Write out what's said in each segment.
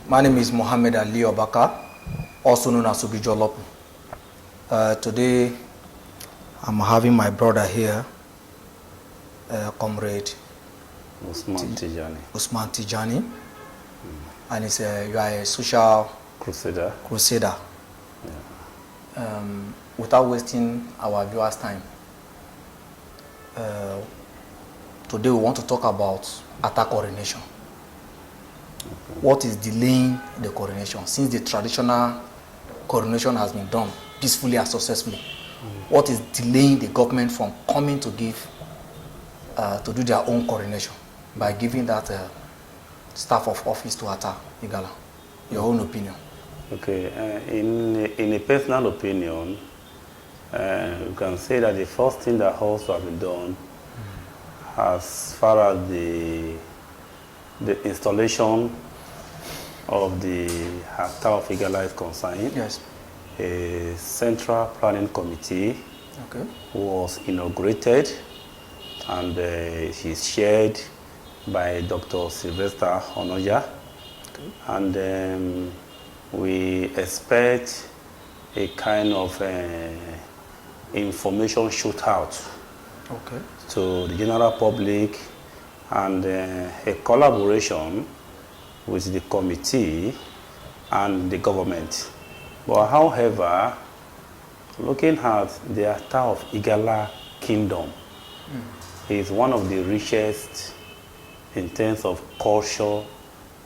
My name is Mohammed Ali Obaka, also known as Ubijolopu. Today, I'm having my brother here, comrade Usman Tijani. And it's you are a social crusader. Yeah. Without wasting our viewers' time, today we want to talk about Attah coronation. Okay. What is delaying the coronation since the traditional coronation has been done peacefully and successfully? What is delaying the government from coming to give to do their own coronation by giving that staff of office to Attah Igala? Your own opinion. Okay, in a personal opinion, you can say that the first thing that has to have been done as far as the installation of the Attah of Igala is concerned, yes, a central planning committee was inaugurated, and is chaired by Dr. Sylvester Onoja, and we expect a kind of information shootout to the general public, and a collaboration with the committee and the government. But however, looking at the Attah of Igala kingdom, is one of the richest in terms of cultural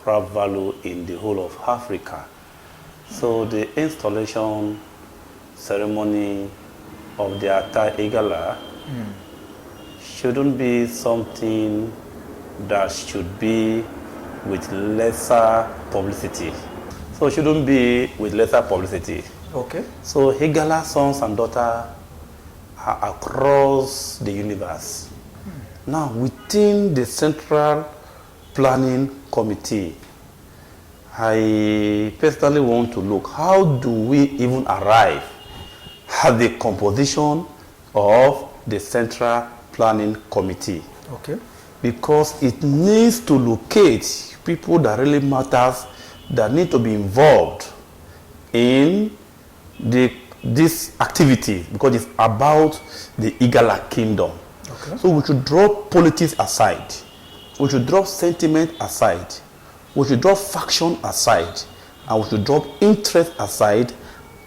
value in the whole of Africa. So the installation ceremony of the Attah Igala shouldn't be something that should be with lesser publicity. So it shouldn't be with lesser publicity. Okay. So Igala sons and daughters are across the universe. Now, within the Central Planning Committee, I personally want to look, how do we even arrive at the composition of the Central Planning Committee? Okay. Because it needs to locate people that really matters, that need to be involved in this activity, because it's about the Igala kingdom. Okay. So we should drop politics aside. We should drop sentiment aside. We should drop faction aside. And we should drop interest aside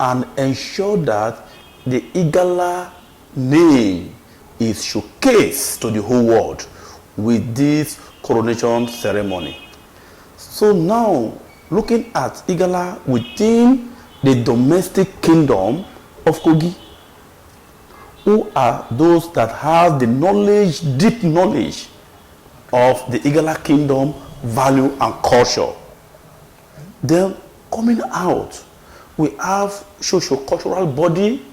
and ensure that the Igala name is showcased to the whole world with this coronation ceremony. So now, looking at Igala within the domestic kingdom of Kogi, who are those that have the knowledge, deep knowledge of the Igala kingdom value and culture. Then coming out, we have socio-cultural body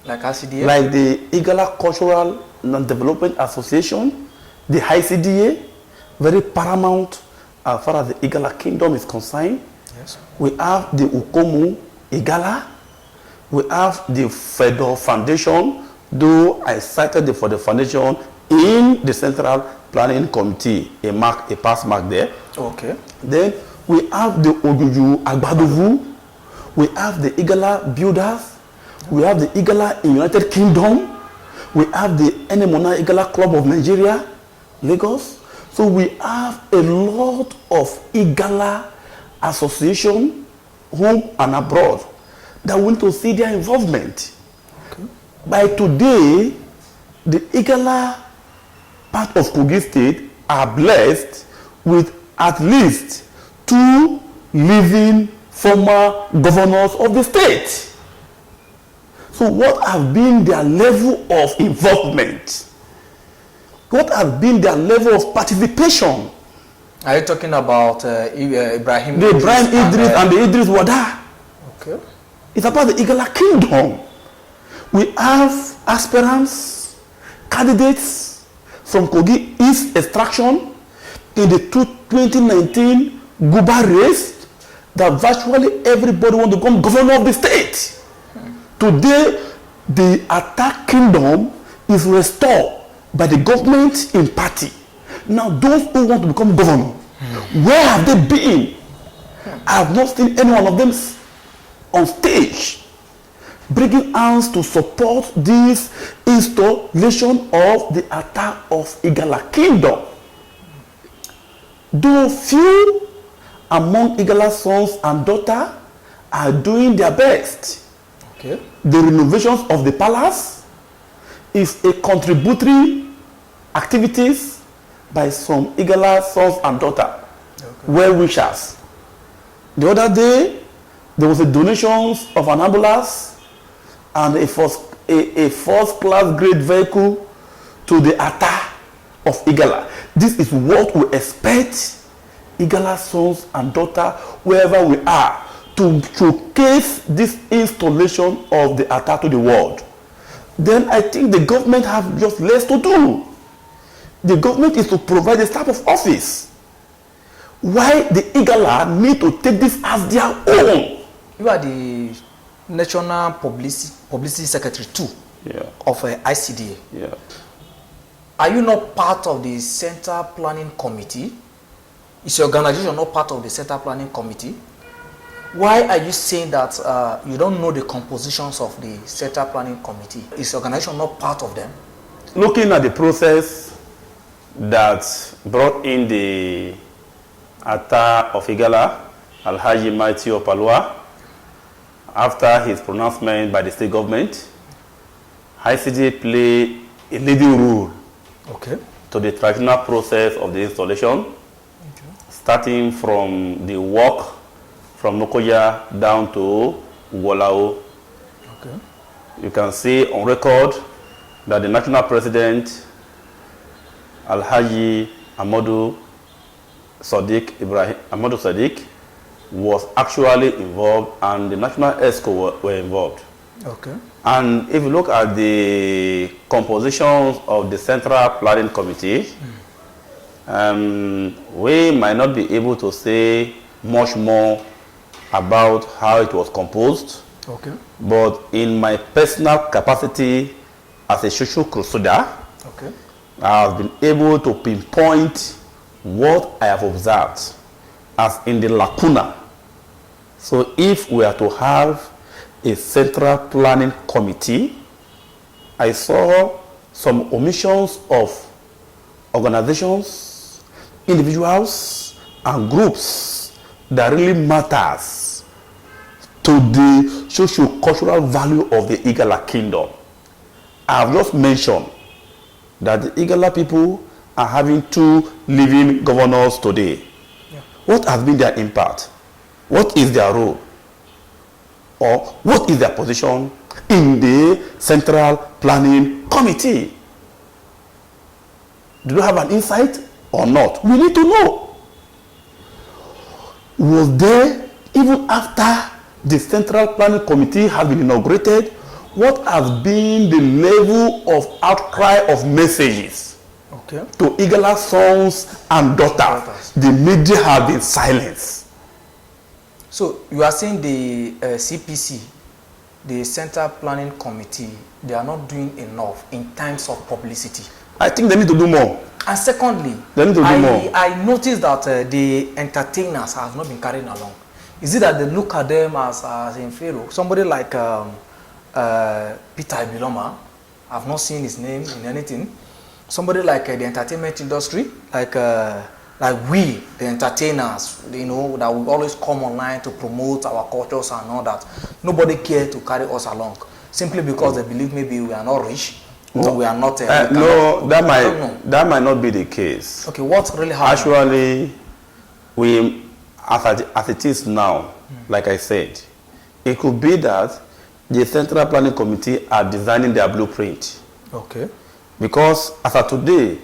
like ICDA, like the Igala Cultural and Development Association, the ICDA, very paramount as far as the Igala kingdom is concerned. Yes. We have the Ukomu Igala. We have the Federal Foundation, though I cited the Federal Foundation in the Central Planning Committee, a pass mark there. Okay. Then we have the Ojuju Agbadovu. We have the Igala Builders. We have the Igala in United Kingdom. We have the Enemona Igala Club of Nigeria, Lagos. So we have a lot of Igala association, home and abroad, that want to see their involvement. Okay. By today, the Igala part of Kogi State are blessed with at least 2 living former governors of the state. So what have been their level of involvement? What has been their level of participation? Are you talking about Ibrahim? The Ibrahim Idris and the Idris Wada. Okay. It's about the Igala kingdom. We have aspirants, candidates from Kogi East extraction in the 2019 Guba race that virtually everybody wants to become governor of the state. Today, the Attah kingdom is restored by the government in party. Now, those who want to become governor, where have they been? I have not seen any one of them on stage bringing hands to support this installation of the Attah of Igala kingdom. Though few among Igala's sons and daughters are doing their best. Okay. The renovations of the palace is a contributory activities by some Igala sons and daughters, well-wishers. The other day, there was a donations of an ambulance and a first-class grade vehicle to the Attah of Igala. This is what we expect Igala sons and daughters, wherever we are, to showcase this installation of the Attah to the world. Then I think the government have just less to do. The government is to provide the type of office. Why the Igala need to take this as their own? You are the National Publicity Secretary too, of ICDA. Yeah. Are you not part of the Center Planning Committee? Is your organization not part of the Center Planning Committee? Why are you saying that you don't know the compositions of the Center Planning Committee? Is your organization not part of them? Looking at the process that brought in the Attah of Igala, Alhaji Maiti Opalua, after his pronouncement by the state government, ICD played a leading role to the traditional process of the installation, starting from the work from Nokoya down to Ugolao. You can see on record that the national president, Alhaji Ahmadu Sadiq, was actually involved, and the national ESCO were involved. And if you look at the compositions of the Central Planning Committee, we might not be able to say much more about how it was composed. But in my personal capacity as a social crusader, I have been able to pinpoint what I have observed as in the lacuna. So if we are to have a Central Planning Committee, I saw some omissions of organizations, individuals, and groups that really matters to the socio-cultural value of the Igala kingdom. I have just mentioned that the Igala people are having 2 living governors today. What has been their impact? What is their role? Or what is their position in the Central Planning Committee? Do you have an insight or not? We need to know. Was there, even after the Central Planning Committee has been inaugurated, what has been the level of outcry of messages to Igala sons and daughters? The media have been silenced. So you are saying the CPC, the Center Planning Committee, they are not doing enough in terms of publicity? I think they need to do more. And secondly, I noticed that the entertainers have not been carried along. Is it that they look at them as inferior? Somebody like Peter Ibiloma, I've not seen his name in anything. Somebody like the entertainment industry, like we, the entertainers, you know, that we always come online to promote our cultures and all that. Nobody cares to carry us along, simply because they believe maybe we are not rich, or we are not. No, that might not be the case. Okay, what really happened? Actually, we, as it is now, like I said, it could be that the Central Planning Committee are designing their blueprint. Because as of today,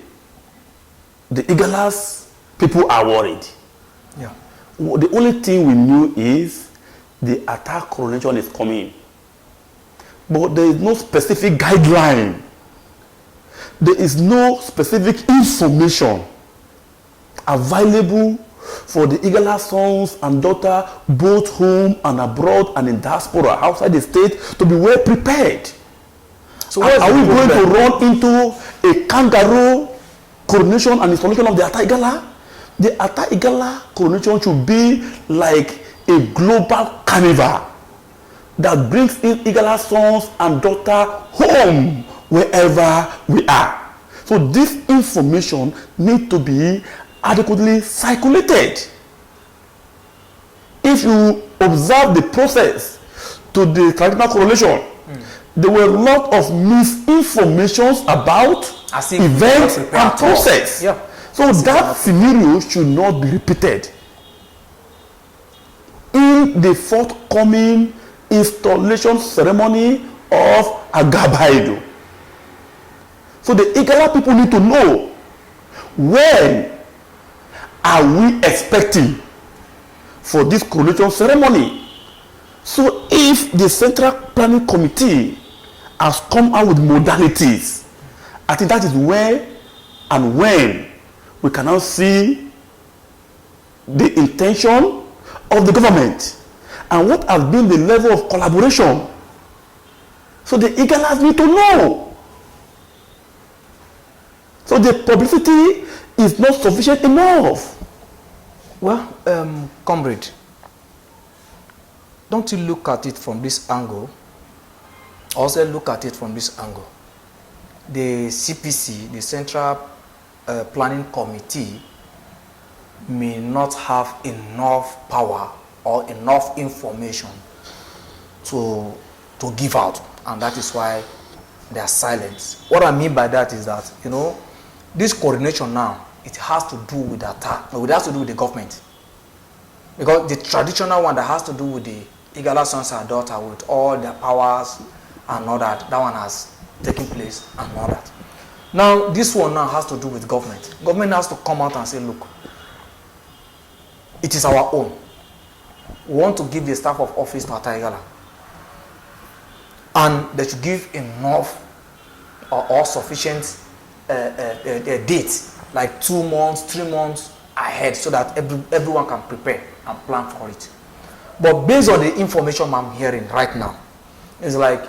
the Igalas people are worried. The only thing we knew is the Attah coronation is coming. But there is no specific guideline. There is no specific information available for the Igala sons and daughters, both home and abroad and in diaspora, outside the state, to be well prepared. So are we going to run into a kangaroo coronation and installation of the Attah Igala? The Attah Igala coronation should be like a global carnival that brings in Igala sons and daughters home wherever we are. So this information needs to be adequately circulated. If you observe the process to the traditional correlation, there were a lot of misinformations about events and process. Yeah. So that scenario should not be repeated in the forthcoming installation ceremony of Agabaido. So the Igala people need to know, when are we expecting for this coronation ceremony? So if the Central Planning Committee has come out with modalities, I think that is where and when we can now see the intention of the government and what has been the level of collaboration. So the Igalas need to know. So the publicity is not sufficient enough. Well, comrade, don't you look at it from this angle? Also look at it from this angle. The CPC, the Central Planning Committee, may not have enough power or enough information to give out, and that is why they are silent. What I mean by that is that, you know, this coordination now, it has to do with Attah, no, it has to do with the government. Because the traditional one that has to do with the Igala sons and daughters with all their powers and all that, that one has taken place and all that. Now, this one now has to do with government. Government has to come out and say, look, it is our own. We want to give the staff of office to Attah Igala. And they should give enough or sufficient dates, like 2 months, 3 months ahead, so that everyone can prepare and plan for it. But based on the information I'm hearing right now, it's like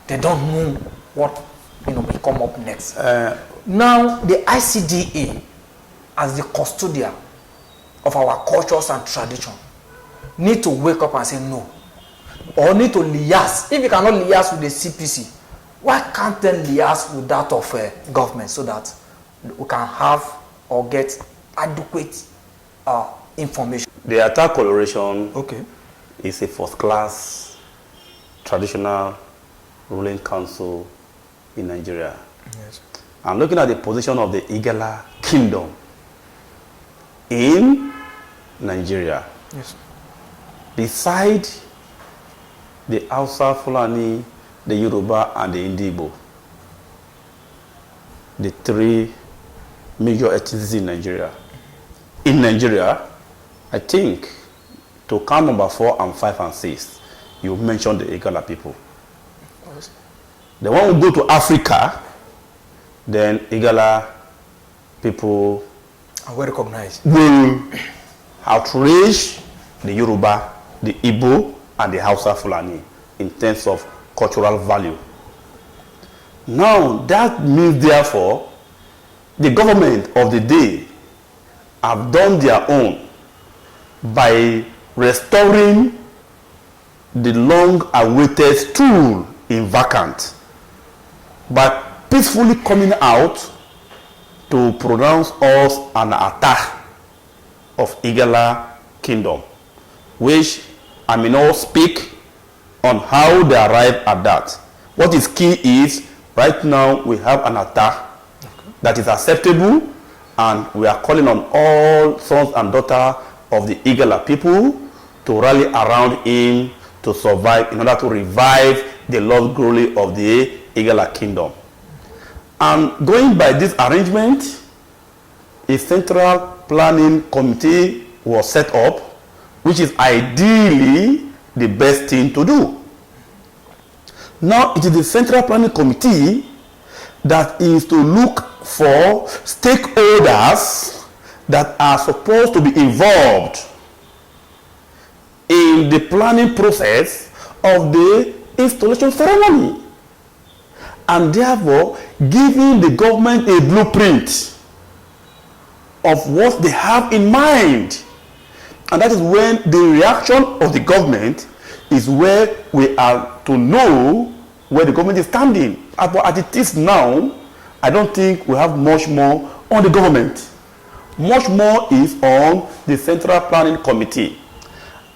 they don't know what will come up next. Now the ICDA, as the custodian of our cultures and tradition, need to wake up and say no, or need to liaise. If you cannot liaise with the CPC, why can't they liaise with that of government, so that we can have or get adequate information? The Attah Coronation Okay. is a first-class traditional ruling council in Nigeria. Yes. And looking at the position of the Igala kingdom in Nigeria, Yes. beside the Hausa, Fulani, the Yoruba, and the Indigo, the 3 major ethnicities in Nigeria. In Nigeria, I think, to count number 4 and 5 and 6, you mentioned the Igala people. Yes. Then when we go to Africa, then Igala people And we recognize. will outrage the Yoruba, the Igbo, and the Hausa Fulani in terms of cultural value. Now, that means, therefore, the government of the day have done their own by restoring the long-awaited stool in vacant, by peacefully coming out to pronounce us an Attah of Igala kingdom, which I may not speak on how they arrived at that. What is key is, right now we have an Attah that is acceptable, and we are calling on all sons and daughters of the Igala people to rally around him to survive, in order to revive the lost glory of the Igala kingdom. And going by this arrangement, a central planning committee was set up, which is ideally the best thing to do. Now it is the central planning committee that is to look for stakeholders that are supposed to be involved in the planning process of the installation ceremony, and therefore giving the government a blueprint of what they have in mind And that is when the reaction of the government is where we are to know where the government is standing. But as it is now, I don't think we have much more on the government. Much more is on the Central Planning Committee.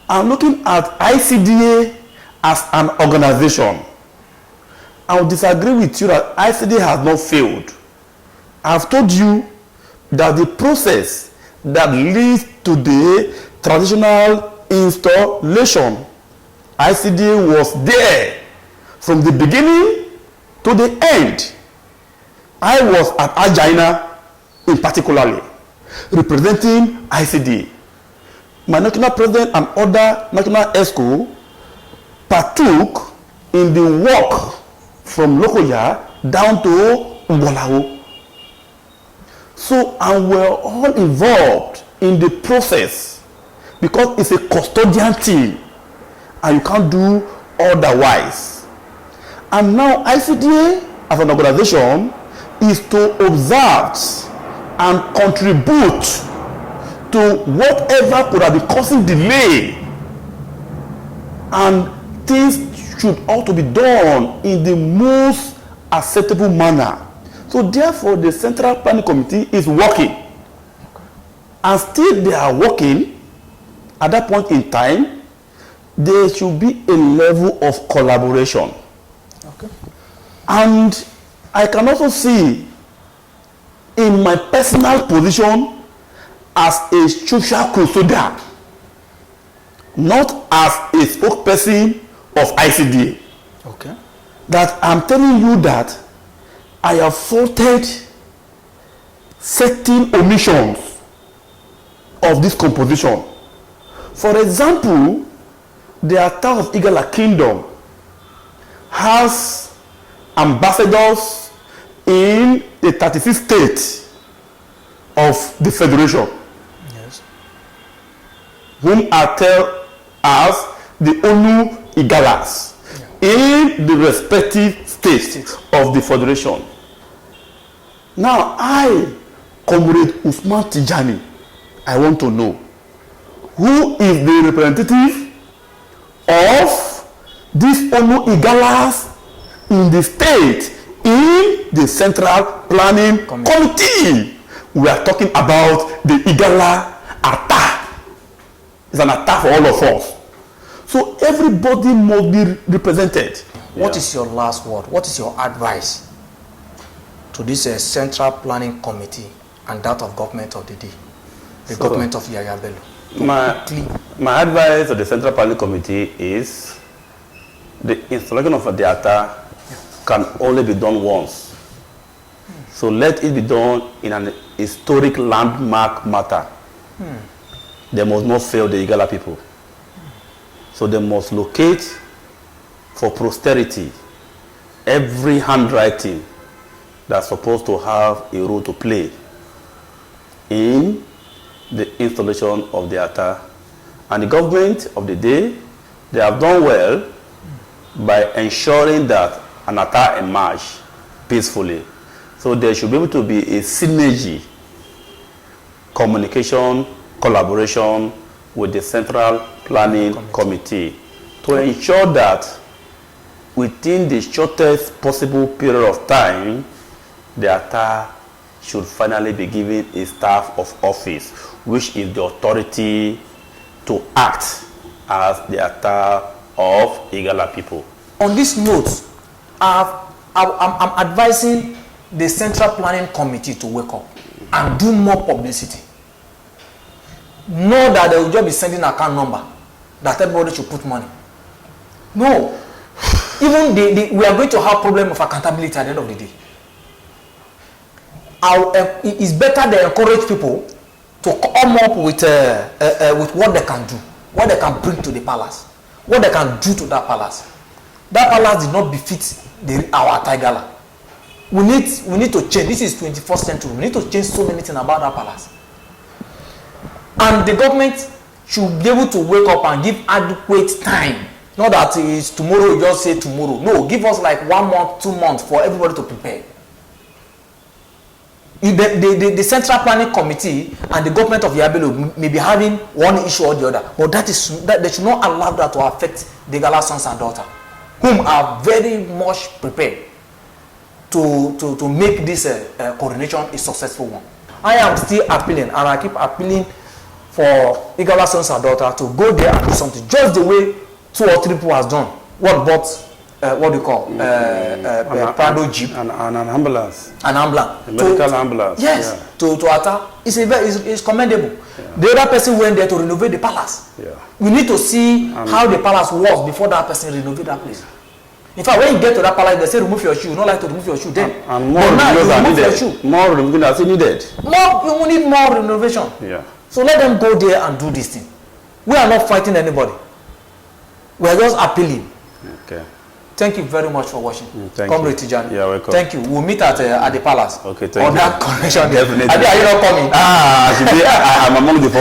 I'm looking at ICDA as an organization. I would disagree with you that ICDA has not failed. I've told you that the process that leads to the traditional installation, ICDA was there from the beginning to the end. I was at Agina in particularly, representing ICDA. My national president and other national ESCO partook in the work from Lokoya down to Ngolaho. So, and we're all involved in the process because it's a custodian team and you can't do otherwise. And now ICDA as an organization is to observe and contribute to whatever could have been causing delay, and things should ought to be done in the most acceptable manner. So therefore the Central Planning Committee is working, and still they are working. At that point in time, there should be a level of collaboration. Okay. And I can also see in my personal position as a social custodian, not as a spokesperson of ICDA. Okay. That I'm telling you that I have faulted certain omissions of this composition. For example, the Attah of Igala Kingdom has ambassadors in the 36 states of the Federation. Yes. Whom are tell as the ONU Igalas, yeah, in the respective states of the Federation. Now, I, Comrade Usman Tijani, I want to know who is the representative of these ONU Igalas in the state in the Central Planning Committee. We are talking about the Igala Attah. It's an attack for all of us. So everybody must be represented. What is your last word? What is your advice to this Central Planning Committee and that of government of the day, the government of Yahaya Bello? My advice to the Central Planning Committee is the installation of the Attah can only be done once. So let it be done in an historic landmark matter. They must not fail the Igala people. So they must locate for posterity every handwriting that's supposed to have a role to play in the installation of the Attah. And the government of the day, they have done well by ensuring that an Attah emerge peacefully. So there should be able to be a synergy, communication, collaboration with the Central Planning Committee to ensure that within the shortest possible period of time, the Attah should finally be given a staff of office, which is the authority to act as the Attah of Igala people. On this note, I'm advising the Central Planning Committee to wake up and do more publicity. Know that they will just be sending an account number that everybody should put money. No. Even we are going to have problem of accountability at the end of the day. It's better they encourage people to come up with what they can do, what they can bring to the palace, what they can do to that palace. That palace did not befit our Igala. We need to change. This is 21st century. We need to change so many things about that palace. And the government should be able to wake up and give adequate time. Not that it's tomorrow, you just say tomorrow. No, give us like 1 month, 2 months for everybody to prepare. The Central Planning Committee and the government of Bello may be having one issue or the other, but that they should not allow that to affect the Igala sons and daughters, whom are very much prepared to make this coronation a successful one. I am still appealing, and I keep appealing for Igala sons and daughters to go there and do something, just the way 2 or 3 people has done. What bought what do you call Prado Jeep and an ambulance. An ambulance. A medical ambulance. Yes. Yeah. To Attah. It's commendable. Yeah. The other person went there to renovate the palace. Yeah. We need to see how the palace was before that person renovate that place. In fact, when you get to that palace, they say remove your shoe. You don't like to remove your shoe then. And more renovation are needed. More renovation are needed. You need more renovation. Yeah. So let them go there and do this thing. We are not fighting anybody. We are just appealing. Okay. Thank you very much for watching. Comrade Tijani. Yeah, welcome. Thank you. We'll meet at the palace. Okay, thank you. On that connection. Definitely. Are you not coming? I'm among the